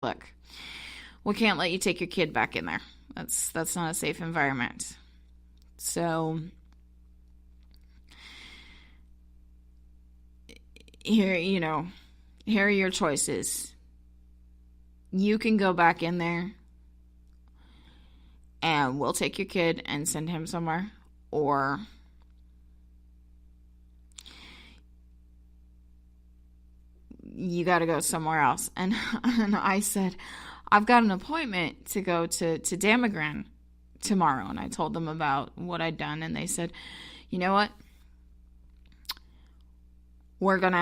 look, we can't let you take your kid back in there. That's not a safe environment. So here are your choices. You can go back in there and we'll take your kid and send him somewhere, or you got to go somewhere else. And I said, I've got an appointment to go to Damagran tomorrow. And I told them about what I'd done. And they said, you know what? We're going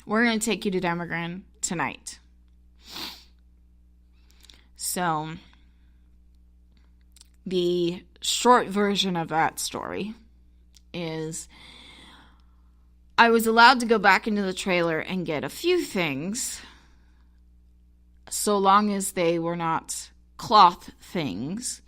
to take you to Damagran tonight. So the short version of that story is I was allowed to go back into the trailer and get a few things, so long as they were not cloth things.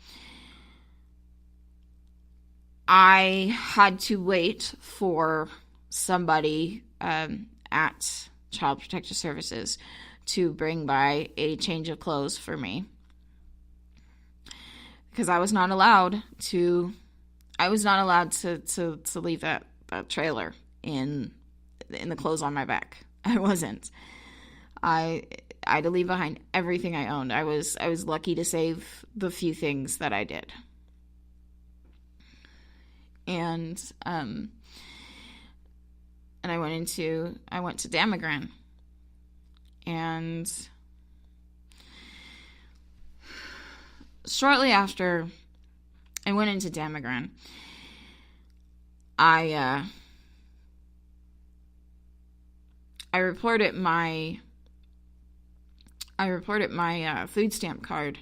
I had to wait for somebody at Child Protective Services to bring by a change of clothes for me, because I was not allowed to leave that trailer in the clothes on my back. I wasn't. I had to leave behind everything I owned. I was lucky to save the few things that I did. And I went to Damagran. And shortly after I went into Damagran, I reported my food stamp card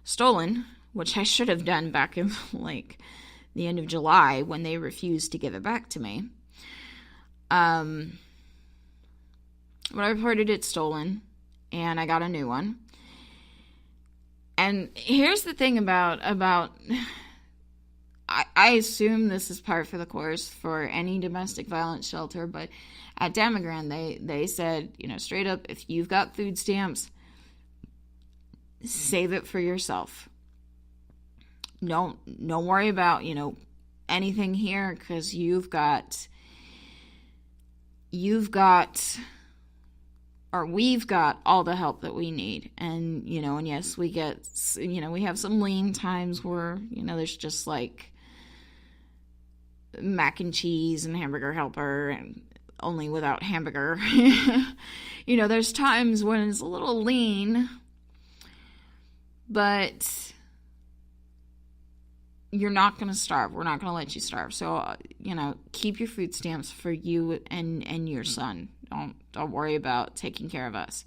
stolen, which I should have done back in like the end of July when they refused to give it back to me. But I reported it stolen, and I got a new one. And here's the thing about I assume this is par for the course for any domestic violence shelter, but at Damagran, they said, straight up, if you've got food stamps, save it for yourself. Don't worry about, anything here, because we've got all the help that we need. And, and yes, we get, we have some lean times where, there's just like mac and cheese and hamburger helper, and only without hamburger. There's times when it's a little lean, but you're not going to starve. We're not going to let you starve. So, keep your food stamps for you and your son. Don't worry about taking care of us.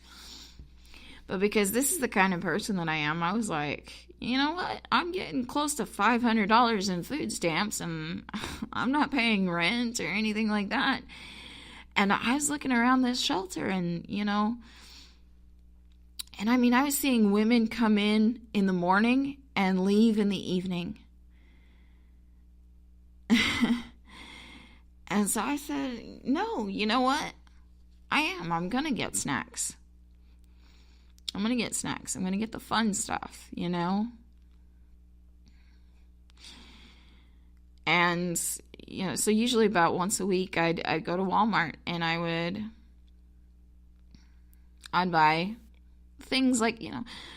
But because this is the kind of person that I am, I was like, you know what? I'm getting close to $500 in food stamps, and I'm not paying rent or anything like that. And I was looking around this shelter, and, and I mean, I was seeing women come in the morning and leave in the evening. And so I said, no, you know what? I'm going to get snacks. I'm going to get snacks. I'm going to get the fun stuff, And, so usually about once a week I'd go to Walmart, and I'd buy things like,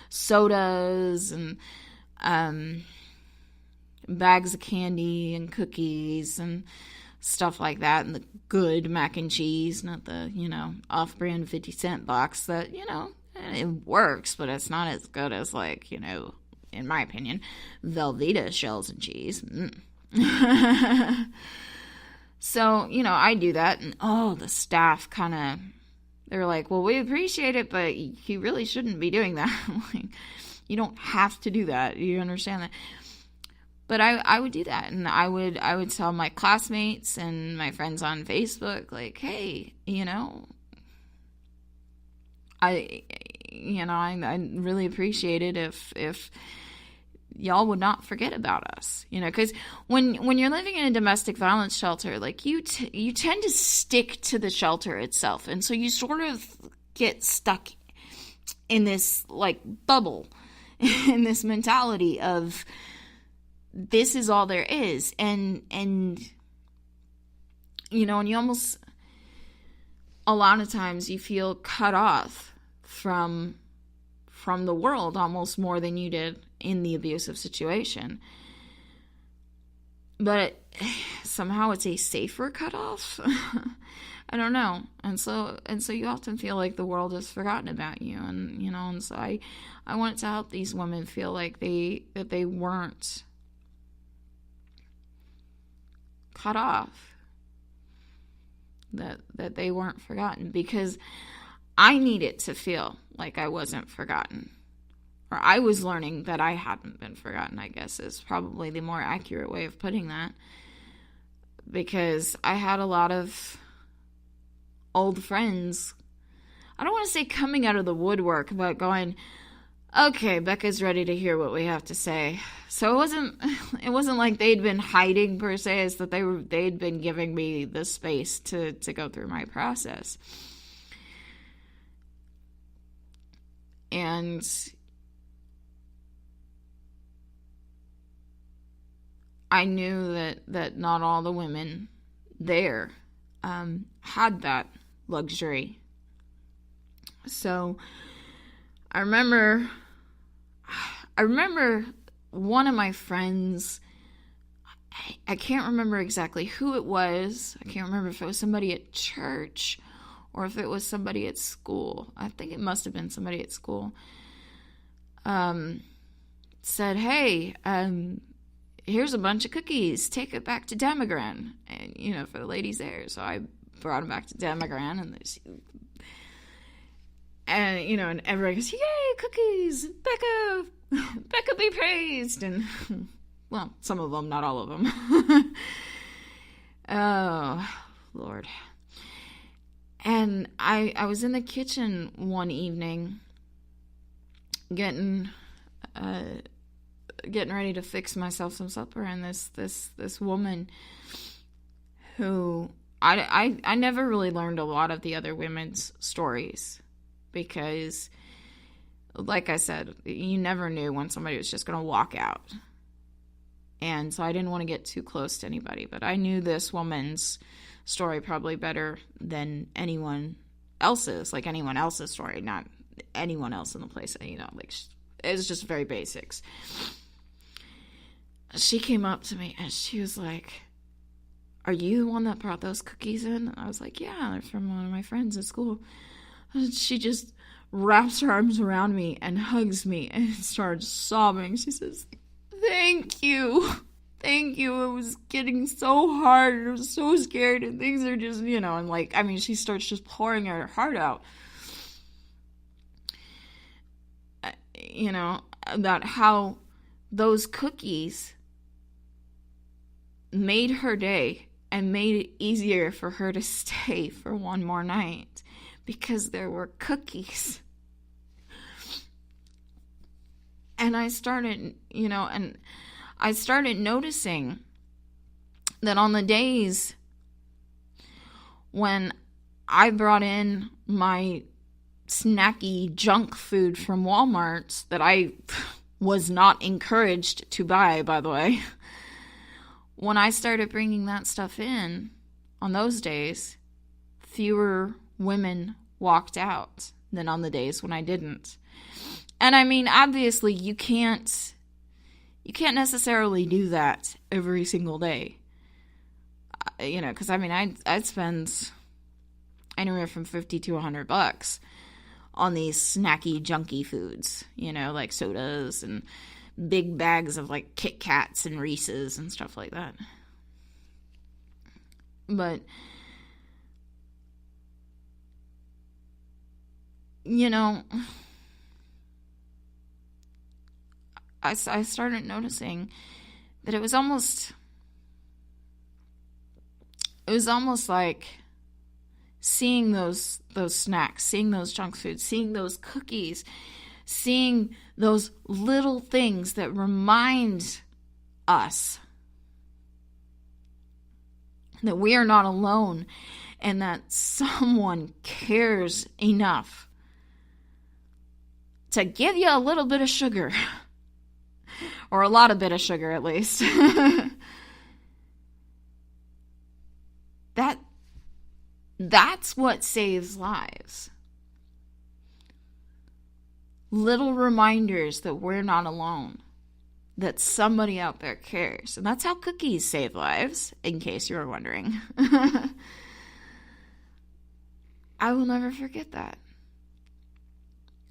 sodas and bags of candy and cookies and stuff like that, and the good mac and cheese, not the, off-brand 50-cent box that, it works, but it's not as good as, like, in my opinion, Velveeta shells and cheese. So, I do that, and, the staff kind of, they're like, well, we appreciate it, but you really shouldn't be doing that. Like, you don't have to do that. You understand that? But I would do that, and I would tell my classmates and my friends on Facebook, like, hey, I really appreciate it if y'all would not forget about us, because when you're living in a domestic violence shelter, like you tend to stick to the shelter itself, and so you sort of get stuck in this like bubble, in this mentality of this is all there is. And you know, and you almost, a lot of times you feel cut off from the world almost more than you did in the abusive situation. But somehow it's a safer cutoff. I don't know. And so you often feel like the world has forgotten about you. And, you know, and so I wanted to help these women feel like that they weren't cut off. That they weren't forgotten, because I needed to feel like I wasn't forgotten, or I was learning that I hadn't been forgotten, I guess is probably the more accurate way of putting that, because I had a lot of old friends, I don't want to say coming out of the woodwork, but going, okay, Becca's ready to hear what we have to say. So it wasn't like they'd been hiding per se, it's that they'd been giving me the space to go through my process. And I knew that not all the women there had that luxury. So I remember one of my friends, I can't remember exactly who it was. I can't remember if it was somebody at church or if it was somebody at school. I think it must have been somebody at school. Said, hey, here's a bunch of cookies. Take it back to Demogran. And, you know, for the ladies there. So I brought them back to Demogran, and you know, and everybody goes, yay, cookies, Becca be praised. And, well, some of them, not all of them. Oh, Lord. And I was in the kitchen one evening getting ready to fix myself some supper, and this woman who I never really learned a lot of the other women's stories, because like I said, you never knew when somebody was just going to walk out. And so I didn't want to get too close to anybody, but I knew this woman's story probably better than anyone else's story, not anyone else in the place, you know, like it was just very basics. She came up to me and she was like, are you the one that brought those cookies in? And I was like, yeah, they're from one of my friends at school. And she just wraps her arms around me and hugs me and starts sobbing. She says, thank you. Thank you. It was getting so hard. I was so scared, and things are just, you know, and like, I mean, she starts just pouring her heart out, you know, about how those cookies made her day and made it easier for her to stay for one more night because there were cookies. And I started, you know, and I started noticing that on the days when I brought in my snacky junk food from Walmart that I was not encouraged to buy, by the way, when I started bringing that stuff in on those days, fewer women walked out than on the days when I didn't. And I mean, obviously, you can't necessarily do that every single day. You know, because I mean, I'd spend anywhere from $50 to $100 on these snacky, junky foods. You know, like sodas and big bags of like Kit Kats and Reese's and stuff like that. But, you know, I started noticing that it was almost like seeing those snacks, seeing those junk foods, seeing those cookies, seeing those little things that remind us that we are not alone and that someone cares enough to give you a little bit of sugar, or a lot of bit of sugar at least, that's what saves lives. Little reminders that we're not alone, that somebody out there cares. And that's how cookies save lives, in case you were wondering. I will never forget that.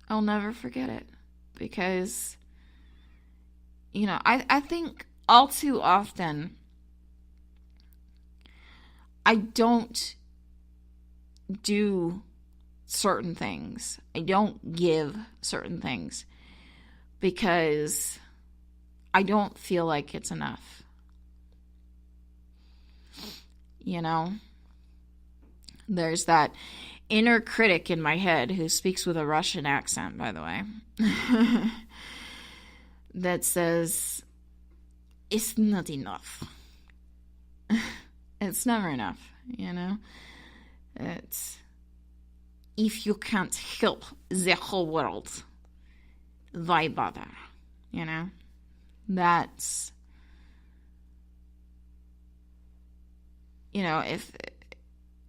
I'll never forget it. Because, I think all too often, I don't do certain things. I don't give certain things because I don't feel like it's enough. There's that inner critic in my head who speaks with a Russian accent, by the way, that says, it's not enough. It's never enough, It's, if you can't help the whole world, why bother, That's,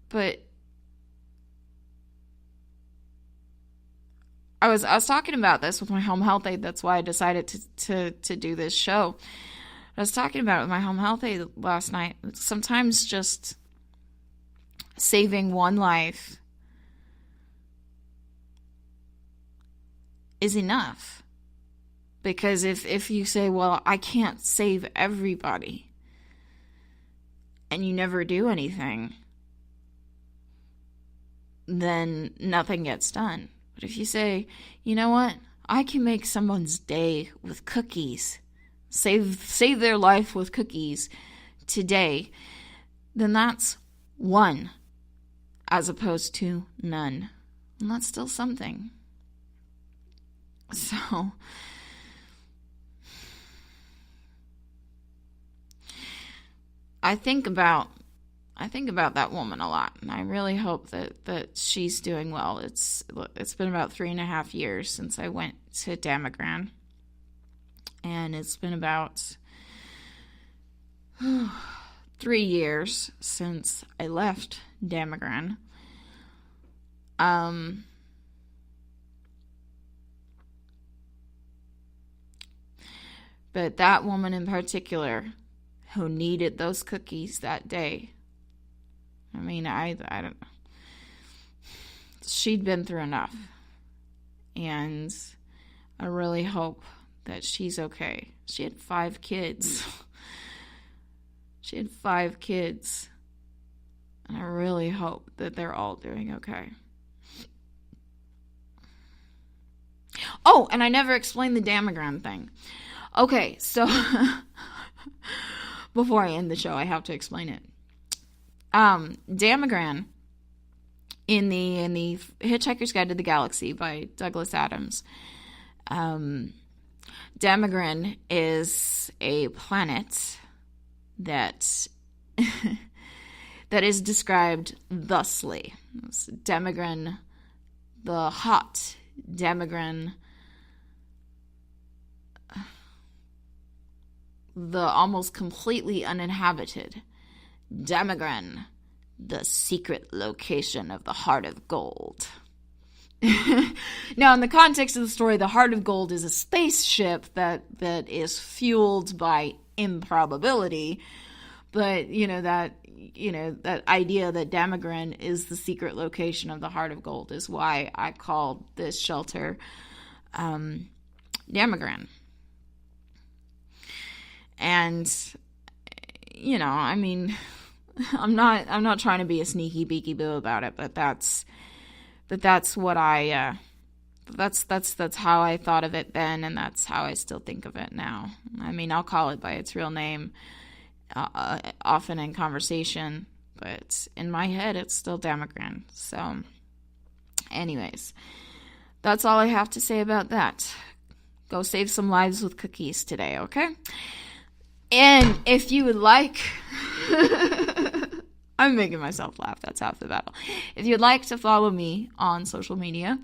but I was talking about this with my home health aide. That's why I decided to do this show. I was talking about it with my home health aide last night. Sometimes just saving one life is enough. Because if you say, well, I can't save everybody, and you never do anything, then nothing gets done. But if you say, you know what, I can make someone's day with cookies, save their life with cookies today, then that's one as opposed to none. And that's still something. So I think about that woman a lot, and I really hope that she's doing well. It's been about 3.5 years since I went to Damagran, and it's been about 3 years since I left Damagran. But that woman in particular, who needed those cookies that day, I mean, I don't know. She'd been through enough. And I really hope that she's okay. She had 5 kids. She had 5 kids. And I really hope that they're all doing okay. Oh, and I never explained the Damagran thing. Okay, so before I end the show, I have to explain it. Damagran, in the Hitchhiker's Guide to the Galaxy by Douglas Adams, Damagran is a planet that that is described thusly. It's Damagran the hot, Damagran the almost completely uninhabited, Damagran, the secret location of the Heart of Gold. Now, in the context of the story, the Heart of Gold is a spaceship that is fueled by improbability, but that idea that Damagran is the secret location of the Heart of Gold is why I called this shelter Damagran. And I mean, I'm not trying to be a sneaky beaky boo about it, but that's what I that's how I thought of it then, and that's how I still think of it now. I mean, I'll call it by its real name often in conversation, but in my head it's still Damagran. So anyways, that's all I have to say about that. Go save some lives with cookies today, okay? And if you would like I'm making myself laugh. That's half the battle. If you'd like to follow me on social media,